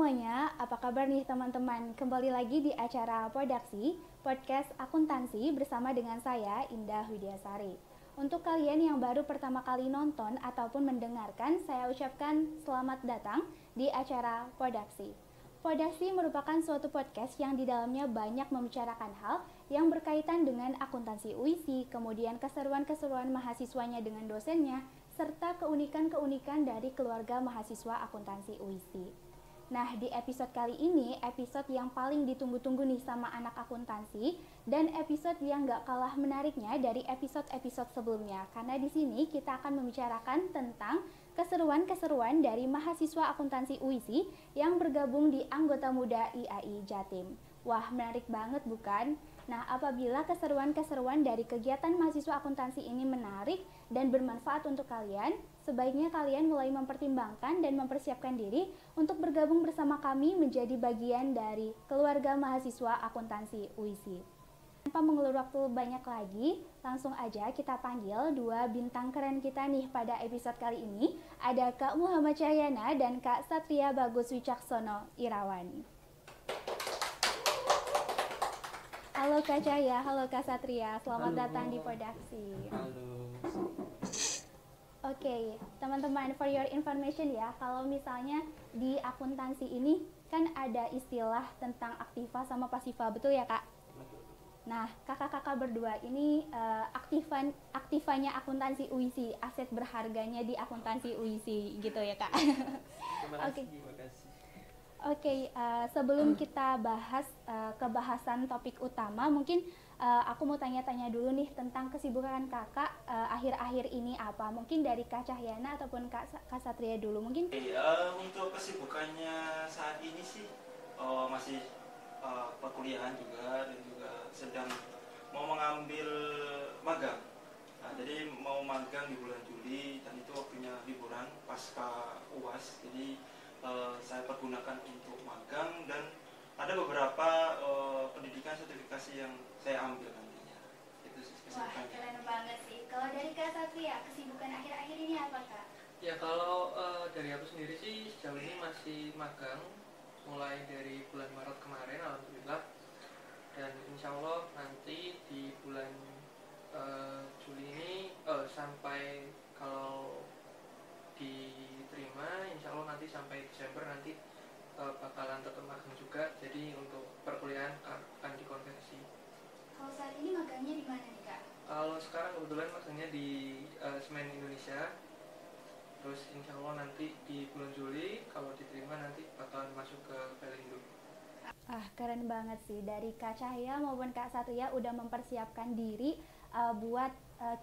semuanya, apa kabar nih teman-teman? Kembali lagi di acara Podaksi, podcast akuntansi bersama dengan saya, Indah Widiasari. Untuk kalian yang baru pertama kali nonton ataupun mendengarkan, saya ucapkan selamat datang di acara Podaksi. Podaksi merupakan suatu podcast yang di dalamnya banyak membicarakan hal yang berkaitan dengan akuntansi UISI, kemudian keseruan-keseruan mahasiswanya dengan dosennya, serta keunikan-keunikan dari keluarga mahasiswa akuntansi UISI. Nah, di episode kali ini, episode yang paling ditunggu-tunggu nih sama anak akuntansi, dan episode yang gak kalah menariknya dari episode-episode sebelumnya. Karena di sini kita akan membicarakan tentang keseruan-keseruan dari mahasiswa akuntansi UISI yang bergabung di anggota muda IAI Jatim. Wah, menarik banget bukan? Nah, apabila keseruan-keseruan dari kegiatan mahasiswa akuntansi ini menarik dan bermanfaat untuk kalian, sebaiknya kalian mulai mempertimbangkan dan mempersiapkan diri untuk bergabung bersama kami menjadi bagian dari keluarga mahasiswa akuntansi UISI. Tanpa mengulur waktu banyak lagi, langsung aja kita panggil dua bintang keren kita nih pada episode kali ini. Ada Kak Muhammad Cahyana dan Kak Satria Bagus Wicaksono Irawan. Halo Kak Cahya, halo Kak Satria, selamat datang di Podaksi. Halo. Oke, teman-teman, for your information ya, kalau misalnya di akuntansi ini kan ada istilah tentang aktiva sama pasiva, betul ya Kak? Nah, kakak-kakak berdua ini aktivanya akuntansi UISI, aset berharganya di akuntansi UISI, gitu ya Kak? Terima kasih. Oke, sebelum kita bahas kebahasan topik utama, mungkin aku mau tanya-tanya dulu nih tentang kesibukan kakak akhir-akhir ini apa? Mungkin dari Kak Cahyana ataupun Kak Satria dulu mungkin. Untuk kesibukannya saat ini sih masih perkuliahan juga dan juga sedang mau mengambil magang. Nah, jadi mau magang di bulan Juli dan itu waktunya liburan pasca UAS. Jadi saya pergunakan untuk magang dan ada beberapa pendidikan sertifikasi yang saya ambil nantinya. Itu sih kesibukannya. Wah, keren banget sih. Kalau dari Kak Satria, kesibukan akhir-akhir ini apa Kak? Ya kalau dari aku sendiri sih sejauh ini masih magang mulai dari bulan Maret kemarin alhamdulillah, dan insya Allah nanti di bulan Juli ini sampai kalau diterima insya Allah nanti sampai Desember nanti bakalan tetap magang juga, jadi untuk perkuliahan akan dikonversi. Kalau saat ini magangnya di mana nih Kak? Kalau sekarang kebetulan magangnya di Semen Indonesia. Terus insya Allah nanti di bulan Juli kalau diterima nanti bakalan masuk ke Pelindo. Keren banget sih, dari Kak Cahya maupun Kak Satria udah mempersiapkan diri buat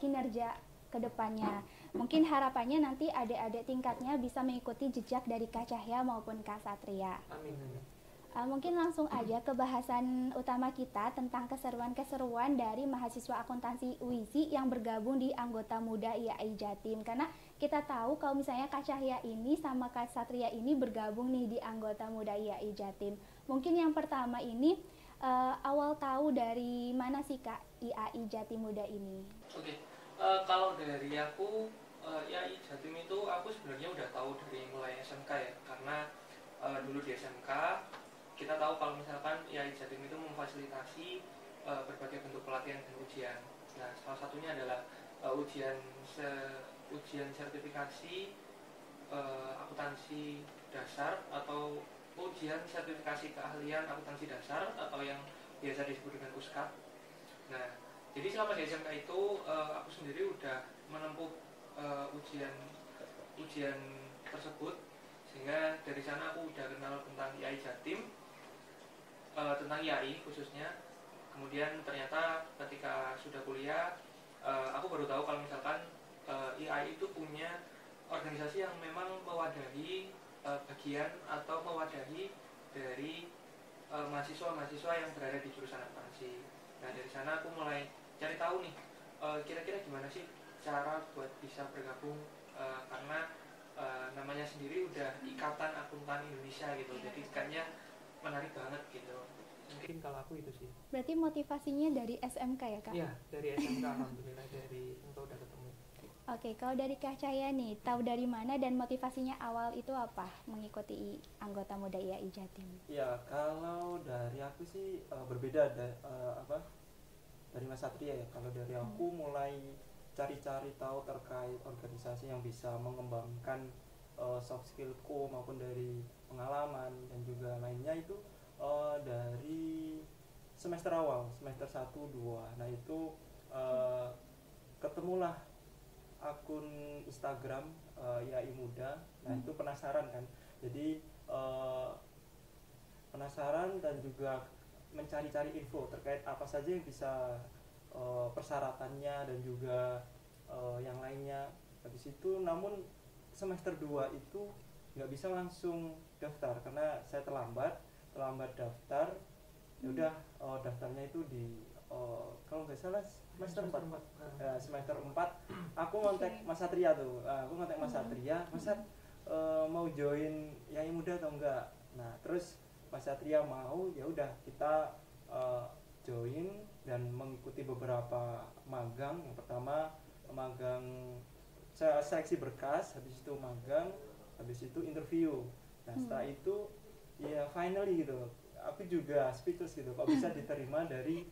kinerja kedepannya. Mungkin harapannya nanti adik-adik tingkatnya bisa mengikuti jejak dari Kak Cahya maupun Kak Satria. Amin. Mungkin langsung aja ke bahasan utama kita tentang keseruan-keseruan dari mahasiswa akuntansi UISI yang bergabung di anggota muda IAI Jatim. Karena kita tahu kalau misalnya Kak Cahya ini sama Kak Satria ini bergabung nih di anggota muda IAI Jatim. Mungkin yang pertama ini awal tahu dari mana sih Kak IAI Jatim Muda ini? Oke. Kalau dari aku IAI Jatim itu aku sebenarnya udah tahu dari mulai SMK ya, karena dulu di SMK kita tahu kalau misalkan IAI Jatim itu memfasilitasi berbagai bentuk pelatihan dan ujian. Nah, salah satunya adalah ujian sertifikasi akuntansi dasar atau ujian sertifikasi keahlian akuntansi dasar atau yang biasa disebut dengan USKAD. Nah, jadi selama di SMK itu aku sendiri udah menempuh ujian tersebut, sehingga dari sana aku udah kenal tentang IAI Jatim, tentang IAI khususnya. Kemudian ternyata ketika sudah kuliah aku baru tahu kalau misalkan IAI itu punya organisasi yang memang mewadahi bagian atau mewadahi dari mahasiswa-mahasiswa yang berada di jurusan akuntansi. Nah, dari sana aku mulai cari tahu nih kira-kira gimana sih cara buat bisa bergabung, karena namanya sendiri udah Ikatan Akuntan Indonesia gitu, jadi kayaknya menarik banget gitu. Mungkin kalau aku itu sih. Berarti motivasinya dari SMK ya Kak? Iya, dari SMK alhamdulillah, dari engkau udah ketemu. Oke, kalau dari Kak Cahya nih, tahu dari mana dan motivasinya awal itu apa mengikuti anggota muda IAI Jatim? Ya, kalau dari aku sih berbeda dari Mas Satria ya. Kalau dari aku mulai cari-cari tahu terkait organisasi yang bisa mengembangkan soft skillku maupun dari pengalaman dan juga lainnya itu dari semester awal, semester 1, 2. Nah, itu ketemulah akun Instagram IAI Muda. Nah, itu penasaran kan. Jadi penasaran dan juga mencari-cari info terkait apa saja yang bisa persyaratannya dan juga yang lainnya. Habis itu namun semester 2 itu nggak bisa langsung daftar karena saya terlambat daftar. Ya udah daftarnya itu di kalau nggak salah semester 4. Semester 4 aku ngontek Mas Satria tuh. Aku ngontek Mas Satria, Mas Sat, mau join IAI Muda atau enggak? Nah, terus Mas Satria mau, ya udah kita join dan mengikuti beberapa magang. Yang pertama magang seleksi berkas, habis itu magang, habis itu interview. Nah, setelah itu ya finally gitu, aku juga speechless gitu, kok bisa diterima dari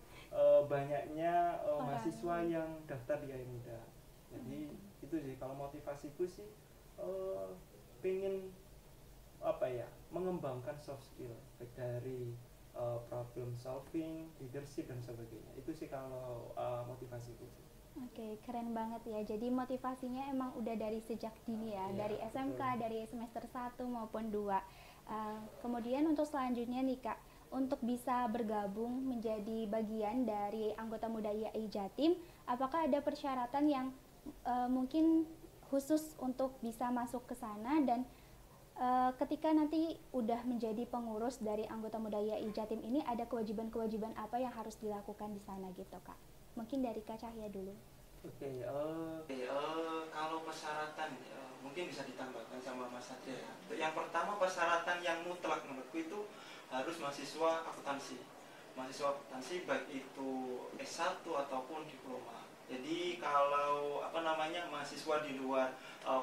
banyaknya mahasiswa yang daftar di IAI Muda. Jadi itu sih kalau motivasiku sih pengen mengembangkan soft skill baik dari problem solving, leadership dan sebagainya. Itu sih kalau motivasiku sih. Oke, keren banget ya. Jadi motivasinya emang udah dari sejak dini ya, dari SMK, betul. Dari semester 1 maupun 2. Kemudian untuk selanjutnya nih Kak, untuk bisa bergabung menjadi bagian dari anggota muda IAI Jatim, apakah ada persyaratan yang mungkin khusus untuk bisa masuk ke sana, dan ketika nanti udah menjadi pengurus dari anggota muda IAI Jatim ini ada kewajiban-kewajiban apa yang harus dilakukan di sana gitu Kak? Mungkin dari Kak Cahya dulu. Oke, kalau persyaratan mungkin bisa ditambahkan sama Mas Satria ya. Yang pertama, persyaratan yang mutlak menurutku itu harus mahasiswa akuntansi. Mahasiswa akuntansi baik itu S1 ataupun diploma. Jadi kalau mahasiswa di luar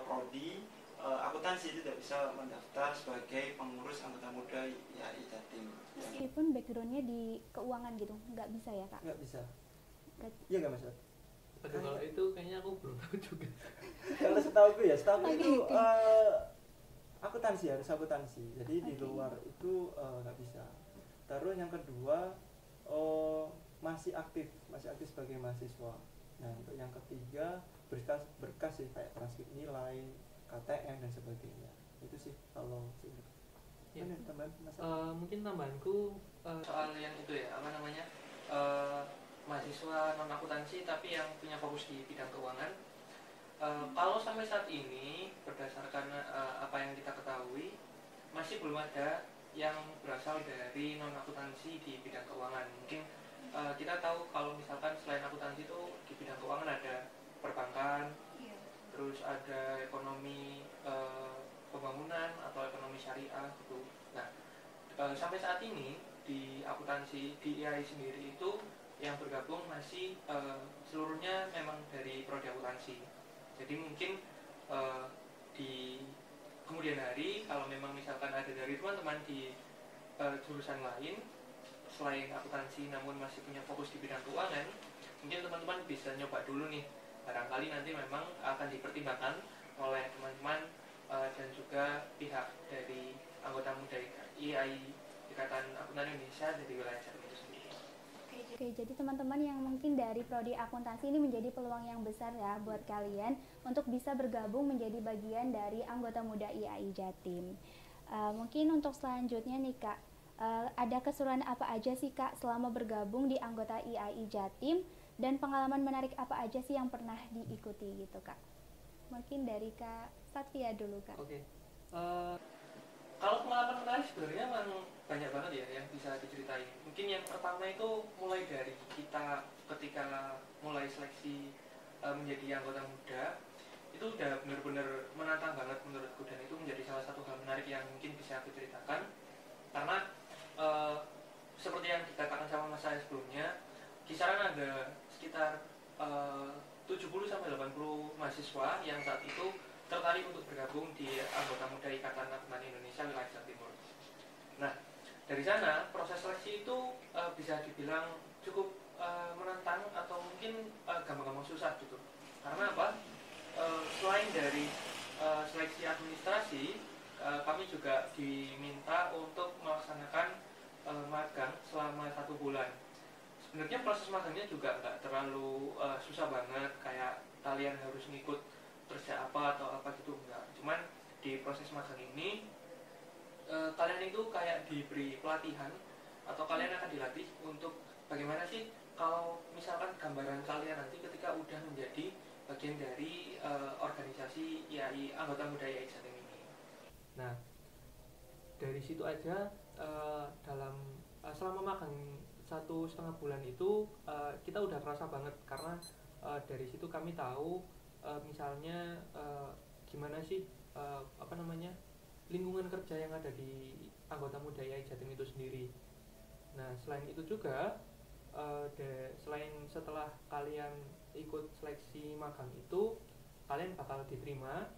prodi akuntansi tidak bisa mendaftar sebagai pengurus anggota muda IAI Jatim. Meskipun backgroundnya di keuangan gitu, nggak bisa ya Kak? Nggak bisa. Iya nggak Mas? Aduh, kalau itu kayaknya aku belum tahu juga. Kalau setahu itu akuntansi, harus akuntansi. Jadi di luar itu nggak bisa. Terus yang kedua masih aktif sebagai mahasiswa. Nah, untuk yang ketiga berkas sih kayak transkrip nilai, KTM dan sebagainya. Itu sih kalau ya. Tambahan mungkin tambahanku soal yang itu ya, mahasiswa non akuntansi tapi yang punya fokus di bidang keuangan. Kalau sampai saat ini berdasarkan apa yang kita ketahui, masih belum ada yang berasal dari non akuntansi di bidang keuangan. Mungkin kita tahu kalau misalkan selain akuntansi itu di bidang keuangan ada perbankan, terus ada ekonomi pembangunan atau ekonomi syariah gitu. Nah, sampai saat ini di akuntansi di IAI sendiri itu yang bergabung masih seluruhnya memang dari prodi akuntansi. Jadi mungkin di kemudian hari kalau memang misalkan ada dari teman-teman di jurusan lain selain akuntansi namun masih punya fokus di bidang keuangan, mungkin teman-teman bisa nyoba dulu nih. Barangkali nanti memang akan dipertimbangkan oleh teman-teman dan juga pihak dari anggota muda IAI Ikatan Akuntan Indonesia dari wilayah Jatim itu sendiri. Oke, jadi teman-teman yang mungkin dari prodi akuntansi ini menjadi peluang yang besar ya buat kalian untuk bisa bergabung menjadi bagian dari anggota muda IAI Jatim. Mungkin untuk selanjutnya nih Kak, ada keseruan apa aja sih Kak selama bergabung di anggota IAI Jatim, dan pengalaman menarik apa aja sih yang pernah diikuti gitu Kak? Mungkin dari Kak Satria dulu Kak. Oke. Kalau pengalaman menarik sebenarnya memang banyak banget ya yang bisa diceritain. Mungkin yang pertama itu mulai dari kita ketika mulai seleksi menjadi anggota muda, itu udah benar-benar menantang banget menurutku, dan itu menjadi salah satu hal menarik yang mungkin bisa aku ceritakan. Karena seperti yang dikatakan sama mas saya sebelumnya, kisaran ada sekitar 70-80 mahasiswa yang saat itu tertarik untuk bergabung di anggota muda Ikatan Akuntan Indonesia wilayah Jawa Timur. Nah, dari sana proses seleksi itu bisa dibilang cukup menantang atau mungkin gampang-gampang susah gitu. Karena apa? Selain dari seleksi administrasi, kami juga diminta untuk melaksanakan magang selama 1 bulan. Sebenarnya proses magangnya juga nggak terlalu susah banget kayak kalian harus ngikut kerja apa atau apa gitu, enggak. Cuman di proses magang ini kalian itu kayak diberi pelatihan atau kalian akan dilatih untuk bagaimana sih kalau misalkan gambaran kalian nanti ketika udah menjadi bagian dari organisasi IAI, anggota muda IAI Jatim ini. Nah, dari situ aja dalam selama magang 1,5 bulan itu kita udah kerasa banget karena dari situ kami tahu misalnya gimana sih lingkungan kerja yang ada di anggota muda IAI Jatim itu sendiri. Nah, selain itu juga selain setelah kalian ikut seleksi magang itu, kalian bakal diterima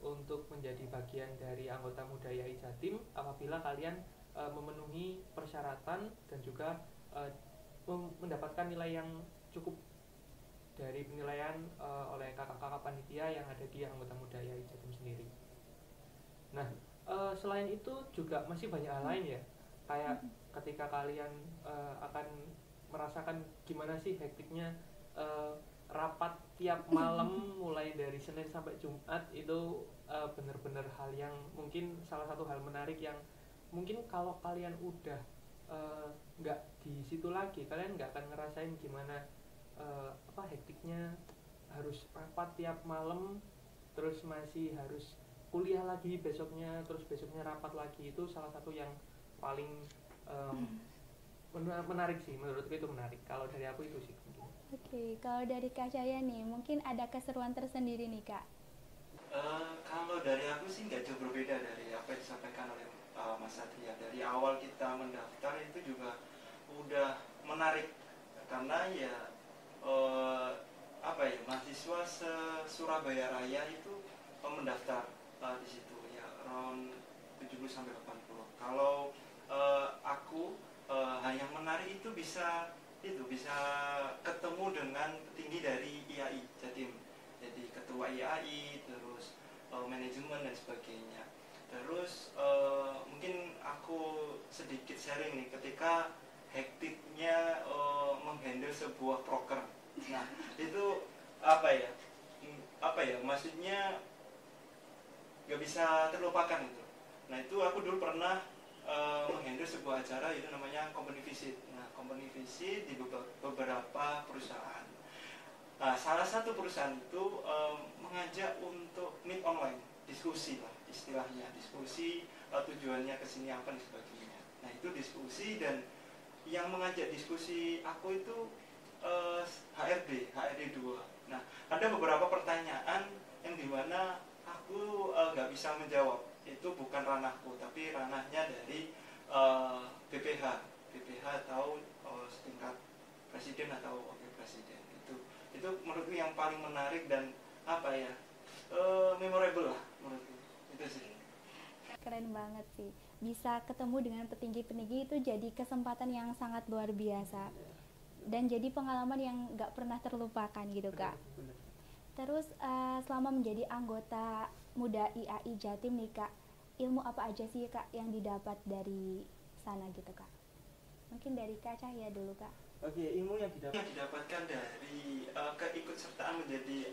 untuk menjadi bagian dari anggota muda IAI Jatim apabila kalian memenuhi persyaratan dan juga mendapatkan nilai yang cukup dari penilaian oleh kakak-kakak panitia yang ada di anggota muda IAI Jatim sendiri. Nah, selain itu juga masih banyak hal lain ya, kayak ketika kalian akan merasakan gimana sih hektiknya rapat tiap malam mulai dari Senin sampai Jumat itu benar-benar hal yang mungkin salah satu hal menarik yang mungkin kalau kalian udah nggak di situ lagi, kalian nggak akan ngerasain gimana hektiknya harus rapat tiap malam, terus masih harus kuliah lagi besoknya, terus besoknya rapat lagi. Itu salah satu yang paling menarik sih, menurutku itu menarik. Kalau dari aku itu sih. Oke, kalau dari Kak Cahya nih, mungkin ada keseruan tersendiri nih Kak. Kalau dari aku sih nggak jauh berbeda dari apa yang disampaikan oleh Mas Satria. Dari awal kita mendaftar itu juga udah menarik karena ya mahasiswa se-Surabaya Raya itu mendaftar di situ ya around 70-80. Kalau aku hal yang menarik itu bisa ketemu dengan petinggi dari IAI Jatim, jadi ketua IAI, terus manajemen dan sebagainya. Terus mungkin aku sedikit sharing nih ketika hektiknya menghandle sebuah proker. Nah, itu maksudnya gak bisa terlupakan itu. Nah, itu aku dulu pernah menghandle sebuah acara itu namanya company visit. Nah, company visit di beberapa perusahaan. Nah, salah satu perusahaan itu mengajak untuk meet online, diskusi lah istilahnya, diskusi tujuannya kesini apa dan sebagainya. Nah, itu diskusi, dan yang mengajak diskusi aku itu HRD 2. Nah, ada beberapa pertanyaan yang dimana aku nggak bisa menjawab. Itu bukan ranahku, tapi ranahnya dari BPH atau setingkat presiden atau wakil presiden. Itu menurutku yang paling menarik dan memorable lah menurutku. Itu sih. Keren banget sih, bisa ketemu dengan petinggi-petinggi itu jadi kesempatan yang sangat luar biasa dan jadi pengalaman yang gak pernah terlupakan gitu Kak. Terus selama menjadi anggota muda IAI Jatim nih Kak, ilmu apa aja sih Kak yang didapat dari sana gitu Kak? Mungkin dari Kak Cahya dulu Kak. Oke, ilmu yang didapatkan dari keikutsertaan menjadi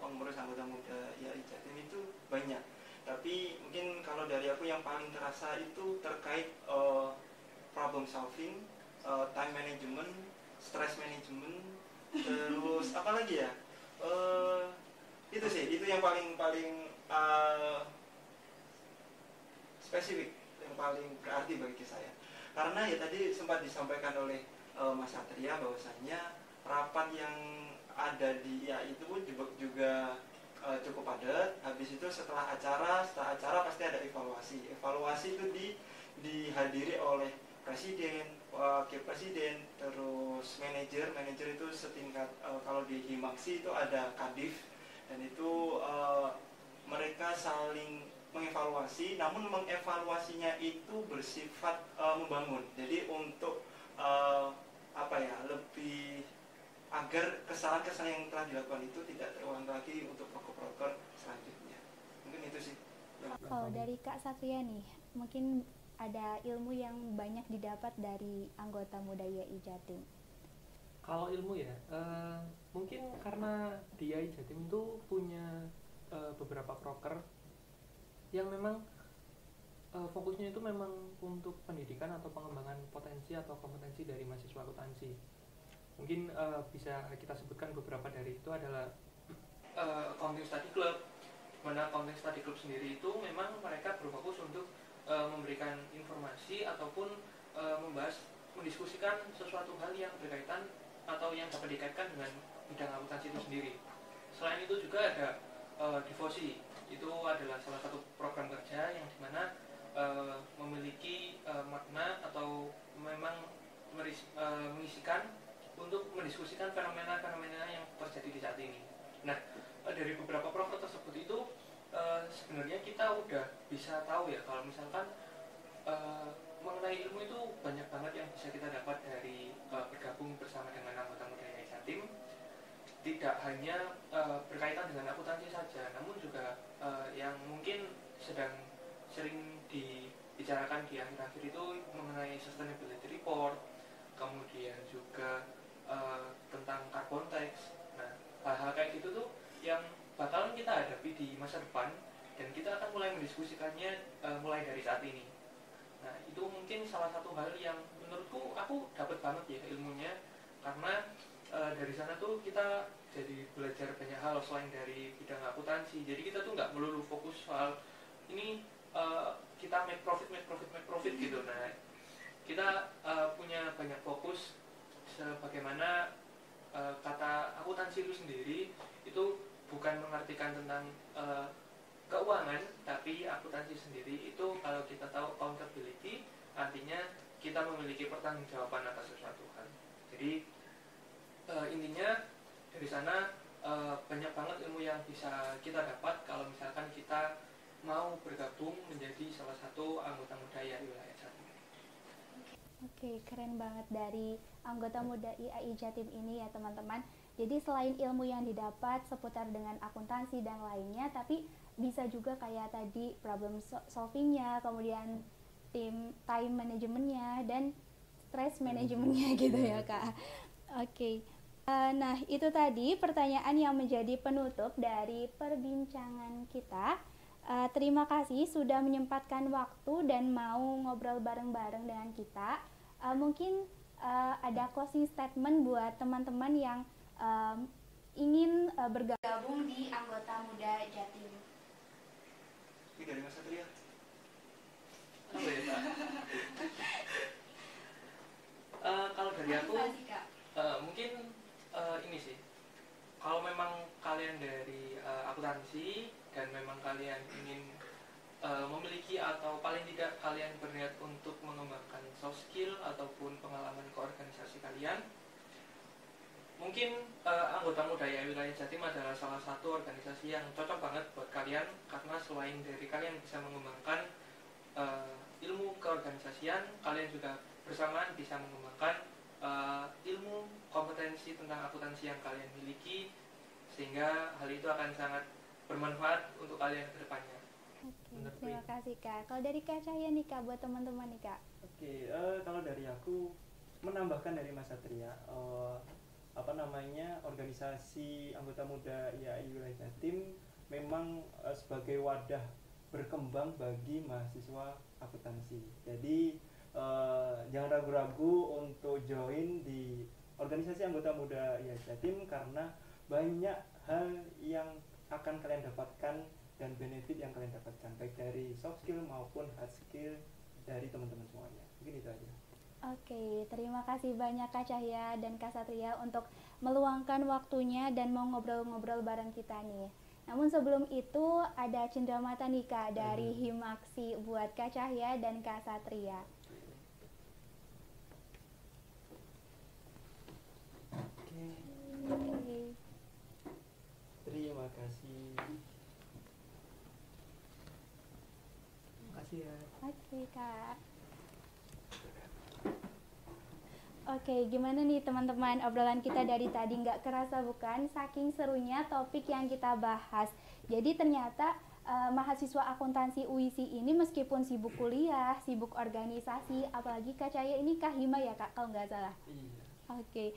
pengurus anggota muda IAI Jatim itu banyak. Tapi mungkin kalau dari aku yang paling terasa itu terkait problem solving, time management, stress management, terus apa lagi ya? Itu sih, itu yang paling spesifik, yang paling berarti bagi saya. Karena ya tadi sempat disampaikan oleh Mas Satria bahwasannya rapat yang ada di IAI itu pun juga cukup padat. Habis itu setelah acara pasti ada evaluasi. Evaluasi itu dihadiri oleh presiden, wakil presiden, terus manajer itu setingkat, kalau di Himaksi itu ada kadif, dan itu mereka saling mengevaluasi, namun mengevaluasinya itu bersifat membangun. Jadi untuk lebih agar kesalahan-kesalahan yang telah dilakukan itu tidak terulang lagi untuk proker-proker selanjutnya. Mungkin itu sih. Kalau dari Kak Satria nih, mungkin ada ilmu yang banyak didapat dari anggota muda YAI Jatim. Kalau ilmu ya, mungkin karena di YAI Jatim itu punya beberapa proker yang memang fokusnya itu memang untuk pendidikan atau pengembangan potensi atau kompetensi dari mahasiswa akuntansi. Mungkin bisa kita sebutkan beberapa dari itu adalah Accounting Study Club, mana Accounting Study Club sendiri itu memang mereka berfokus untuk memberikan informasi ataupun mendiskusikan sesuatu hal yang berkaitan atau yang dapat dikaitkan dengan bidang akuntansi itu sendiri. Selain itu juga ada Divosi, itu adalah salah satu program kerja yang dimana memiliki makna atau memang mengisikan untuk mendiskusikan fenomena-fenomena yang terjadi di saat ini. Nah, dari beberapa program tersebut itu sebenarnya kita udah bisa tahu ya kalau misalkan mengenai ilmu itu banyak banget yang bisa kita dapat dari bergabung bersama dengan anggota muda YAI Jatim. Tidak hanya berkaitan dengan akuntansi saja, namun juga yang mungkin sedang sering dibicarakan di akhir-akhir itu mengenai sustainability report, kemudian juga tentang carbon tax. Nah, hal-hal kayak gitu tuh yang bakalan kita hadapi di masa depan dan kita akan mulai mendiskusikannya mulai dari saat ini. Nah, itu mungkin salah satu hal yang menurutku aku dapat banget ya ilmunya, karena dari sana tuh kita jadi belajar banyak hal selain dari bidang akuntansi. Jadi kita tuh nggak melulu fokus soal ini kita make profit gitu. Nah, kita punya banyak fokus sebagaimana kata akuntansi itu sendiri itu bukan mengartikan tentang keuangan, tapi akuntansi sendiri itu kalau kita tahu accountability artinya kita memiliki pertanggungjawaban atas sesuatu hal. Jadi intinya dari sana banyak banget ilmu yang bisa kita dapat kalau misalkan kita mau bergabung menjadi salah satu anggota muda YAI Wilayah Jatim. Oke, keren banget dari anggota muda YAI Jatim ini ya teman-teman. Jadi selain ilmu yang didapat seputar dengan akuntansi dan lainnya, tapi bisa juga kayak tadi problem solvingnya, kemudian time manajemennya, dan stress manajemennya gitu ya Kak. Oke. Nah, itu tadi pertanyaan yang menjadi penutup dari perbincangan kita. Terima kasih sudah menyempatkan waktu dan mau ngobrol bareng-bareng dengan kita. Mungkin ada closing statement buat teman-teman yang ingin bergabung di anggota muda Jatim. Ini dari Mas Satria. Apa ya, Pak? Kalau dari aku mungkin ini sih, kalau memang kalian dari akuntansi dan memang kalian ingin memiliki atau paling tidak kalian berniat untuk mengembangkan soft skill ataupun pengalaman keorganisasi kalian, mungkin anggota muda YAI Wilayah Jatim adalah salah satu organisasi yang cocok banget buat kalian, karena selain dari kalian bisa mengembangkan ilmu keorganisasian, kalian juga bersamaan bisa mengembangkan ilmu kompetensi tentang akuntansi yang kalian miliki, sehingga hal itu akan sangat bermanfaat untuk kalian ke depannya. Oke, terima kasih Kak. Kalau dari Kak Cahya nih Kak, buat teman-teman nih Kak. Oke, kalau dari aku menambahkan dari Mas Satria, organisasi anggota muda YAI Wilayah Jatim memang sebagai wadah berkembang bagi mahasiswa akuntansi. Jadi jangan ragu-ragu untuk join di organisasi anggota muda YAI Jatim, karena banyak hal yang akan kalian dapatkan dan benefit yang kalian dapatkan baik dari soft skill maupun hard skill dari teman-teman semuanya. Mungkin itu aja. Oke, terima kasih banyak Kak Cahya dan Kak Satria untuk meluangkan waktunya dan mau ngobrol-ngobrol bareng kita nih. Namun sebelum itu ada cenderamata nih Kak dari Himaksi buat Kak Cahya dan Kak Satria. kasih. Makasih ya. Oke, Kak. Oke, gimana nih teman-teman, obrolan kita dari tadi nggak kerasa bukan? Saking serunya topik yang kita bahas. Jadi ternyata mahasiswa akuntansi UISI ini meskipun sibuk kuliah, sibuk organisasi, apalagi Kak Cahya ini Kahima ya Kak, kalau nggak salah. Iya. Oke,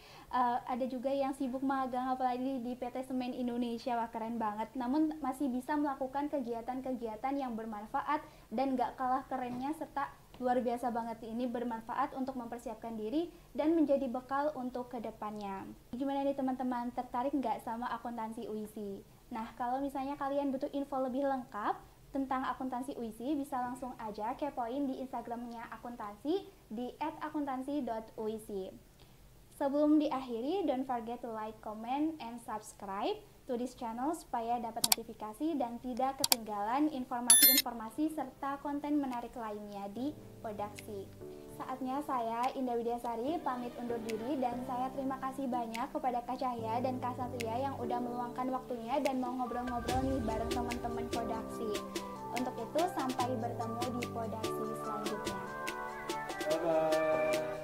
ada juga yang sibuk magang apalagi di PT Semen Indonesia, wah keren banget. Namun masih bisa melakukan kegiatan-kegiatan yang bermanfaat dan gak kalah kerennya serta luar biasa banget ini bermanfaat untuk mempersiapkan diri dan menjadi bekal untuk kedepannya. Gimana nih teman-teman, tertarik nggak sama akuntansi UISI? Nah, kalau misalnya kalian butuh info lebih lengkap tentang akuntansi UISI, bisa langsung aja kepoin di Instagramnya akuntansi di @akuntansi.uisi. Sebelum diakhiri, don't forget to like, comment, and subscribe to this channel supaya dapat notifikasi dan tidak ketinggalan informasi-informasi serta konten menarik lainnya di Podaksi. Saatnya saya, Indah Widyasari, pamit undur diri dan saya terima kasih banyak kepada Kak Cahya dan Kak Satria yang udah meluangkan waktunya dan mau ngobrol-ngobrol nih bareng teman-teman Podaksi. Untuk itu, sampai bertemu di Podaksi selanjutnya. Bye-bye.